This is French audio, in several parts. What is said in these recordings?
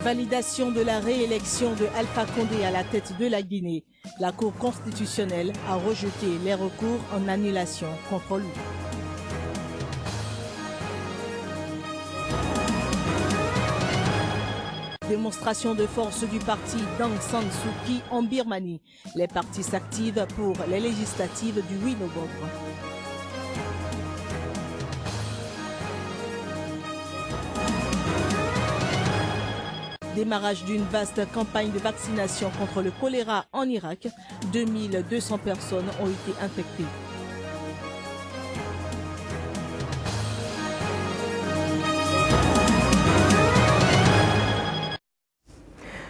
Validation de la réélection de Alpha Condé à la tête de la Guinée. La Cour constitutionnelle a rejeté les recours en annulation contre lui. Démonstration de force du parti d'Aung San Suu Kyi en Birmanie. Les partis s'activent pour les législatives du 8 novembre. Démarrage d'une vaste campagne de vaccination contre le choléra en Irak. 2200 personnes ont été infectées.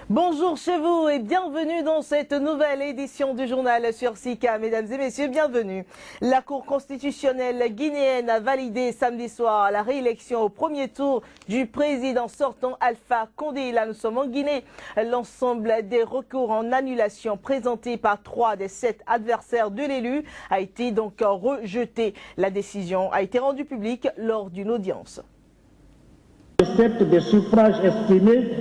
Bonjour chez vous et bienvenue dans cette nouvelle édition du journal sur Sika. Mesdames et messieurs, bienvenue. La Cour constitutionnelle guinéenne a validé samedi soir la réélection au premier tour du président sortant Alpha Condé. Là, nous sommes en Guinée. L'ensemble des recours en annulation présentés par 3 des 7 adversaires de l'élu a été donc rejeté. La décision a été rendue publique lors d'une audience. Des suffrages exprimés,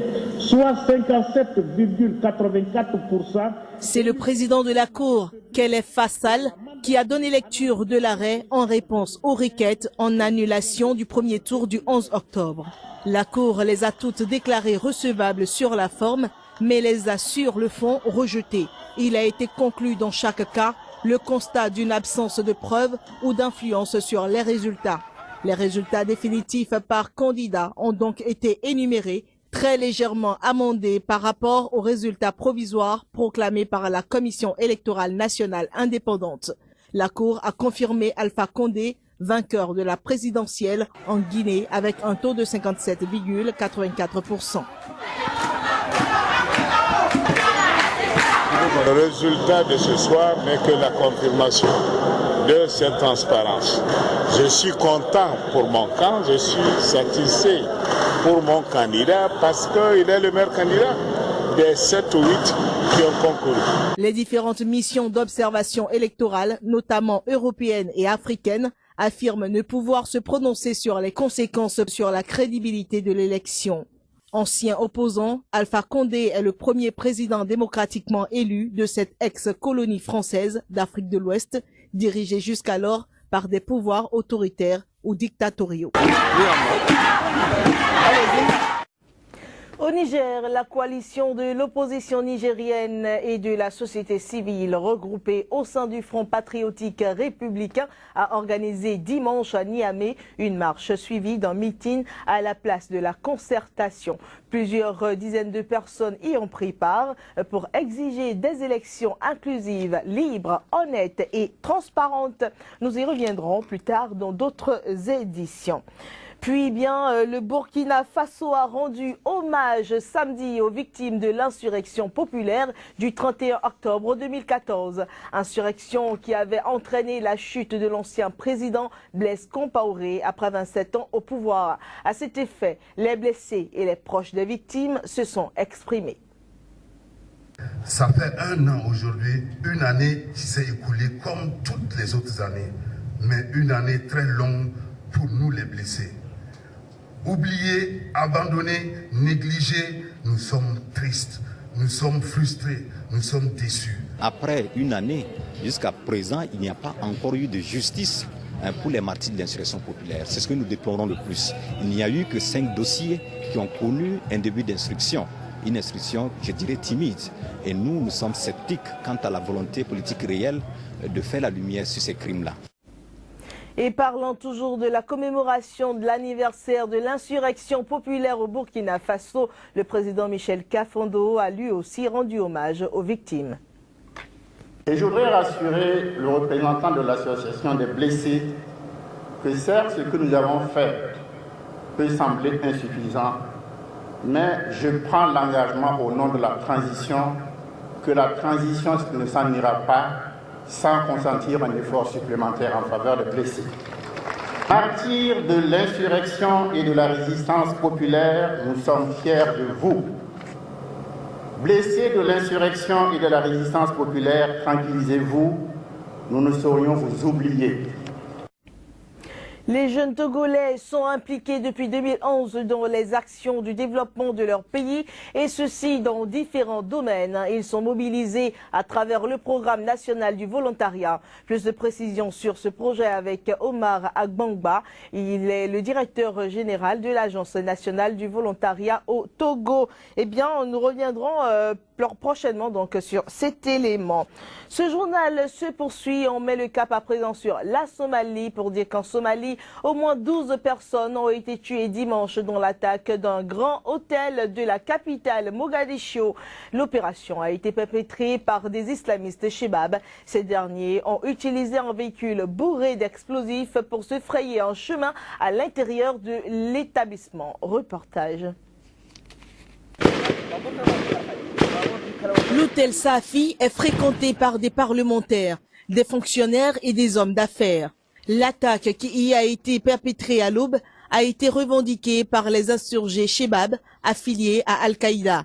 soit 57,84%. C'est le président de la Cour, Kelef Fassal, qui a donné lecture de l'arrêt en réponse aux requêtes en annulation du premier tour du 11 octobre. La Cour les a toutes déclarées recevables sur la forme, mais les a sur le fond rejetées. Il a été conclu dans chaque cas le constat d'une absence de preuves ou d'influence sur les résultats. Les résultats définitifs par candidat ont donc été énumérés, très légèrement amendés par rapport aux résultats provisoires proclamés par la Commission électorale nationale indépendante. La Cour a confirmé Alpha Condé vainqueur de la présidentielle en Guinée avec un taux de 57,84%. Le résultat de ce soir n'est que la confirmation de cette transparence. Je suis content pour mon camp, je suis satisfait pour mon candidat parce qu'il est le meilleur candidat des 7 ou 8 qui ont concouru. Les différentes missions d'observation électorale, notamment européennes et africaines, affirment ne pouvoir se prononcer sur les conséquences sur la crédibilité de l'élection. Ancien opposant, Alpha Condé est le premier président démocratiquement élu de cette ex-colonie française d'Afrique de l'Ouest, dirigée jusqu'alors par des pouvoirs autoritaires ou dictatoriaux. Au Niger, la coalition de l'opposition nigérienne et de la société civile regroupée au sein du Front patriotique républicain a organisé dimanche à Niamey une marche suivie d'un meeting à la place de la Concertation. Plusieurs dizaines de personnes y ont pris part pour exiger des élections inclusives, libres, honnêtes et transparentes. Nous y reviendrons plus tard dans d'autres éditions. Puis le Burkina Faso a rendu hommage samedi aux victimes de l'insurrection populaire du 31 octobre 2014. Insurrection qui avait entraîné la chute de l'ancien président Blaise Compaoré après 27 ans au pouvoir. À cet effet, les blessés et les proches des victimes se sont exprimés. Ça fait 1 an aujourd'hui, une année qui s'est écoulée comme toutes les autres années, mais une année très longue pour nous les blessés. Oubliés, abandonnés, négligés, nous sommes tristes, nous sommes frustrés, nous sommes déçus. Après une année, jusqu'à présent, il n'y a pas encore eu de justice pour les martyrs de l'insurrection populaire. C'est ce que nous déplorons le plus. Il n'y a eu que 5 dossiers qui ont connu un début d'instruction. Une instruction, je dirais, timide. Et nous sommes sceptiques quant à la volonté politique réelle de faire la lumière sur ces crimes-là. Et parlant toujours de la commémoration de l'anniversaire de l'insurrection populaire au Burkina Faso, le président Michel Kafando a lui aussi rendu hommage aux victimes. Et je voudrais rassurer le représentant de l'association des blessés que certes ce que nous avons fait peut sembler insuffisant, mais je prends l'engagement au nom de la transition que la transition ne s'en ira pas sans consentir un effort supplémentaire en faveur des blessés. Martyrs de l'insurrection et de la résistance populaire, nous sommes fiers de vous. Blessés de l'insurrection et de la résistance populaire, tranquillisez-vous, nous ne saurions vous oublier. Les jeunes Togolais sont impliqués depuis 2011 dans les actions du développement de leur pays et ceci dans différents domaines. Ils sont mobilisés à travers le programme national du volontariat. Plus de précisions sur ce projet avec Omar Agbangba. Il est le directeur général de l'Agence nationale du volontariat au Togo. Eh bien, nous reviendrons prochainement donc sur cet élément. Ce journal se poursuit. On met le cap à présent sur la Somalie pour dire qu'en Somalie, au moins 12 personnes ont été tuées dimanche dans l'attaque d'un grand hôtel de la capitale Mogadiscio. L'opération a été perpétrée par des islamistes Chebab. Ces derniers ont utilisé un véhicule bourré d'explosifs pour se frayer un chemin à l'intérieur de l'établissement. Reportage. L'hôtel Safi est fréquenté par des parlementaires, des fonctionnaires et des hommes d'affaires. L'attaque qui y a été perpétrée à l'aube a été revendiquée par les insurgés Chebab affiliés à Al-Qaïda.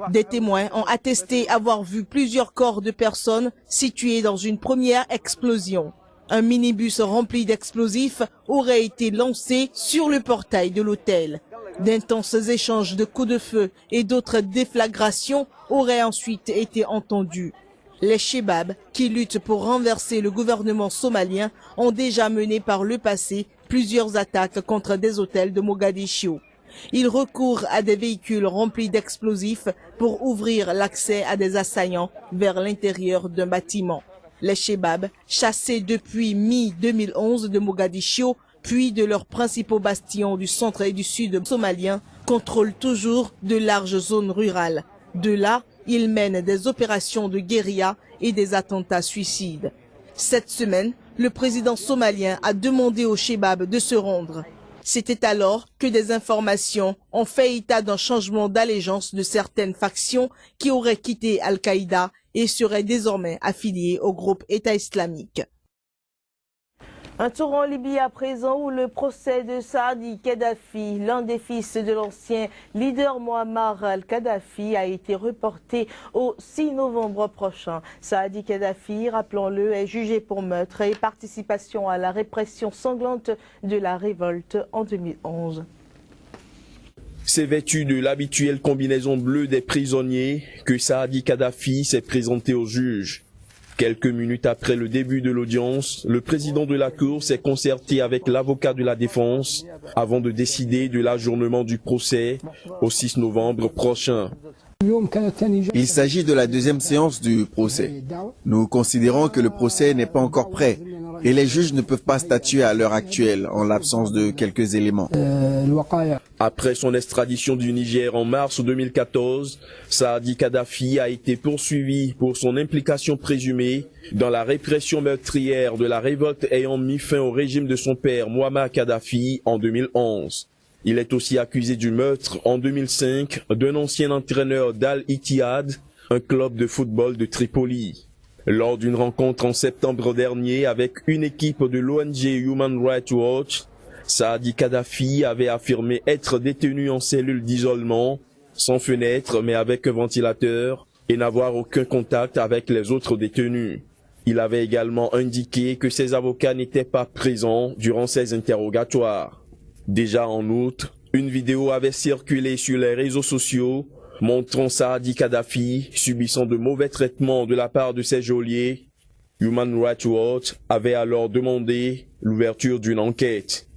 Des témoins ont attesté avoir vu plusieurs corps de personnes situés dans une première explosion. Un minibus rempli d'explosifs aurait été lancé sur le portail de l'hôtel. D'intenses échanges de coups de feu et d'autres déflagrations auraient ensuite été entendus. Les Chebab, qui luttent pour renverser le gouvernement somalien, ont déjà mené par le passé plusieurs attaques contre des hôtels de Mogadiscio. Ils recourent à des véhicules remplis d'explosifs pour ouvrir l'accès à des assaillants vers l'intérieur d'un bâtiment. Les Chebab, chassés depuis mi-2011 de Mogadiscio, puis de leurs principaux bastions du centre et du sud somalien, contrôlent toujours de larges zones rurales. De là, ils mènent des opérations de guérilla et des attentats suicides. Cette semaine, le président somalien a demandé aux Chebab de se rendre. C'était alors que des informations ont fait état d'un changement d'allégeance de certaines factions qui auraient quitté Al-Qaïda et seraient désormais affiliées au groupe État islamique. Un tour en Libye à présent où le procès de Saadi Kadhafi, l'un des fils de l'ancien leader Muammar al-Kadhafi, a été reporté au 6 novembre prochain. Saadi Kadhafi, rappelons-le, est jugé pour meurtre et participation à la répression sanglante de la révolte en 2011. C'est vêtu de l'habituelle combinaison bleue des prisonniers que Saadi Kadhafi s'est présenté au juge. Quelques minutes après le début de l'audience, le président de la Cour s'est concerté avec l'avocat de la défense avant de décider de l'ajournement du procès au 6 novembre prochain. Il s'agit de la deuxième séance du procès. Nous considérons que le procès n'est pas encore prêt et les juges ne peuvent pas statuer à l'heure actuelle en l'absence de quelques éléments. Après son extradition du Niger en mars 2014, Saadi Kadhafi a été poursuivi pour son implication présumée dans la répression meurtrière de la révolte ayant mis fin au régime de son père Muammar Kadhafi en 2011. Il est aussi accusé du meurtre en 2005 d'un ancien entraîneur d'Al-Ittihad, un club de football de Tripoli. Lors d'une rencontre en septembre dernier avec une équipe de l'ONG Human Rights Watch, Saadi Kadhafi avait affirmé être détenu en cellule d'isolement, sans fenêtre mais avec un ventilateur, et n'avoir aucun contact avec les autres détenus. Il avait également indiqué que ses avocats n'étaient pas présents durant ses interrogatoires. Déjà en août, une vidéo avait circulé sur les réseaux sociaux montrant Saadi Kadhafi subissant de mauvais traitements de la part de ses geôliers. Human Rights Watch avait alors demandé l'ouverture d'une enquête.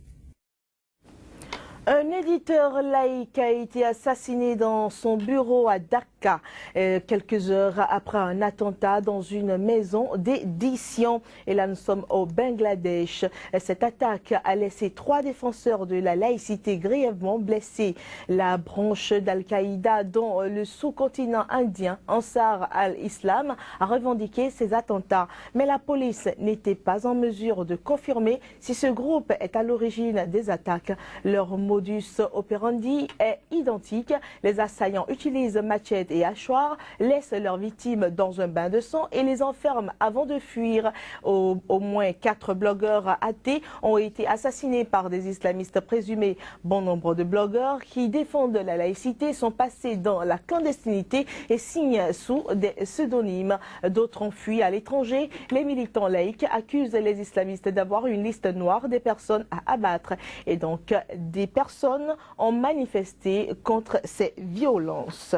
Un éditeur laïque a été assassiné dans son bureau à Dacca, quelques heures après un attentat dans une maison d'édition. Et là, nous sommes au Bangladesh. Cette attaque a laissé 3 défenseurs de la laïcité grièvement blessés. La branche d'Al-Qaïda, dont le sous-continent indien, Ansar al-Islam, a revendiqué ces attentats. Mais la police n'était pas en mesure de confirmer si ce groupe est à l'origine des attaques. Leur mot modus operandi est identique. Les assaillants utilisent machettes et hachoirs, laissent leurs victimes dans un bain de sang et les enferment avant de fuir. Au moins 4 blogueurs athées ont été assassinés par des islamistes présumés. Bon nombre de blogueurs qui défendent la laïcité sont passés dans la clandestinité et signent sous des pseudonymes. D'autres ont fui à l'étranger. Les militants laïcs accusent les islamistes d'avoir une liste noire des personnes à abattre. Et donc, des personnes ont manifesté contre ces violences.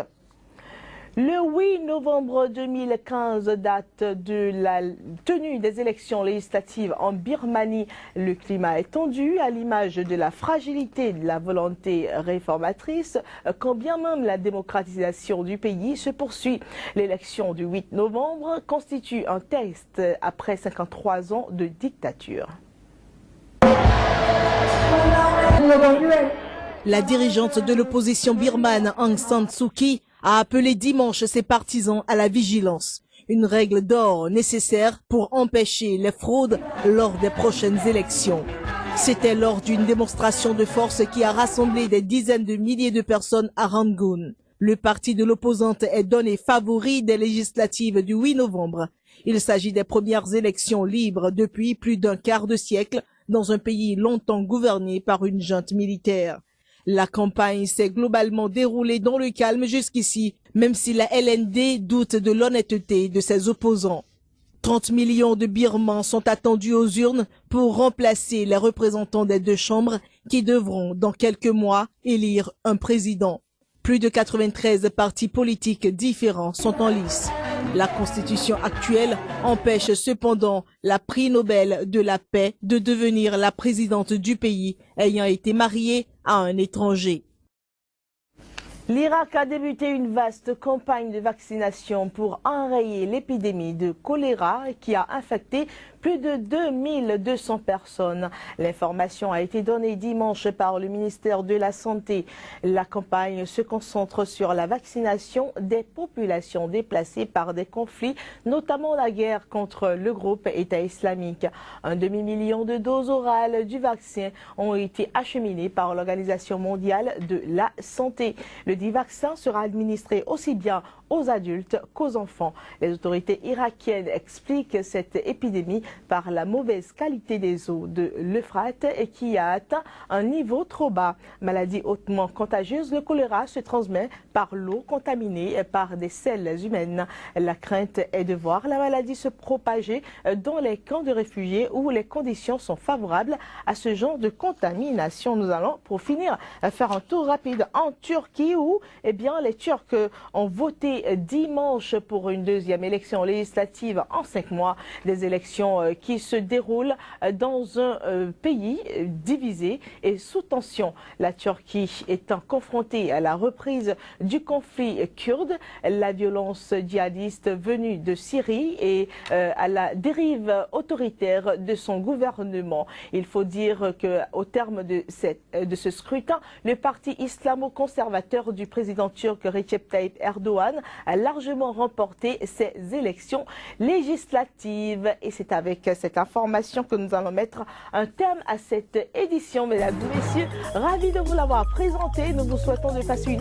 Le 8 novembre 2015, date de la tenue des élections législatives en Birmanie, le climat est tendu à l'image de la fragilité de la volonté réformatrice, quand bien même la démocratisation du pays se poursuit. L'élection du 8 novembre constitue un test après 53 ans de dictature. La dirigeante de l'opposition birmane Aung San Suu Kyi a appelé dimanche ses partisans à la vigilance, une règle d'or nécessaire pour empêcher les fraudes lors des prochaines élections. C'était lors d'une démonstration de force qui a rassemblé des dizaines de milliers de personnes à Rangoon. Le parti de l'opposante est donné favori des législatives du 8 novembre. Il s'agit des premières élections libres depuis plus d'un quart de siècle dans un pays longtemps gouverné par une junte militaire. La campagne s'est globalement déroulée dans le calme jusqu'ici, même si la LND doute de l'honnêteté de ses opposants. 30 millions de Birmans sont attendus aux urnes pour remplacer les représentants des deux chambres qui devront, dans quelques mois, élire un président. Plus de 93 partis politiques différents sont en lice. La constitution actuelle empêche cependant la prix Nobel de la paix de devenir la présidente du pays ayant été mariée à un étranger. L'Irak a débuté une vaste campagne de vaccination pour enrayer l'épidémie de choléra qui a infecté plus de 2200 personnes. L'information a été donnée dimanche par le ministère de la Santé. La campagne se concentre sur la vaccination des populations déplacées par des conflits, notamment la guerre contre le groupe État islamique. 1 demi-million de doses orales du vaccin ont été acheminées par l'Organisation mondiale de la santé. Le dit vaccin sera administré aussi bien aux adultes qu'aux enfants. Les autorités irakiennes expliquent cette épidémie par la mauvaise qualité des eaux de l'Euphrate et qui a atteint un niveau trop bas. Maladie hautement contagieuse, le choléra se transmet par l'eau contaminée par des selles humaines. La crainte est de voir la maladie se propager dans les camps de réfugiés où les conditions sont favorables à ce genre de contamination. Nous allons, pour finir, faire un tour rapide en Turquie où les Turcs ont voté dimanche pour une deuxième élection législative en 5 mois. Des élections qui se déroulent dans un pays divisé et sous tension. La Turquie étant confrontée à la reprise du conflit kurde, la violence djihadiste venue de Syrie et à la dérive autoritaire de son gouvernement. Il faut dire qu'au terme de ce scrutin, le parti islamo-conservateur du président turc Recep Tayyip Erdogan a largement remporté ces élections législatives. Et c'est avec cette information que nous allons mettre un terme à cette édition. Mesdames et messieurs, ravis de vous l'avoir présenté. Nous vous souhaitons de passer une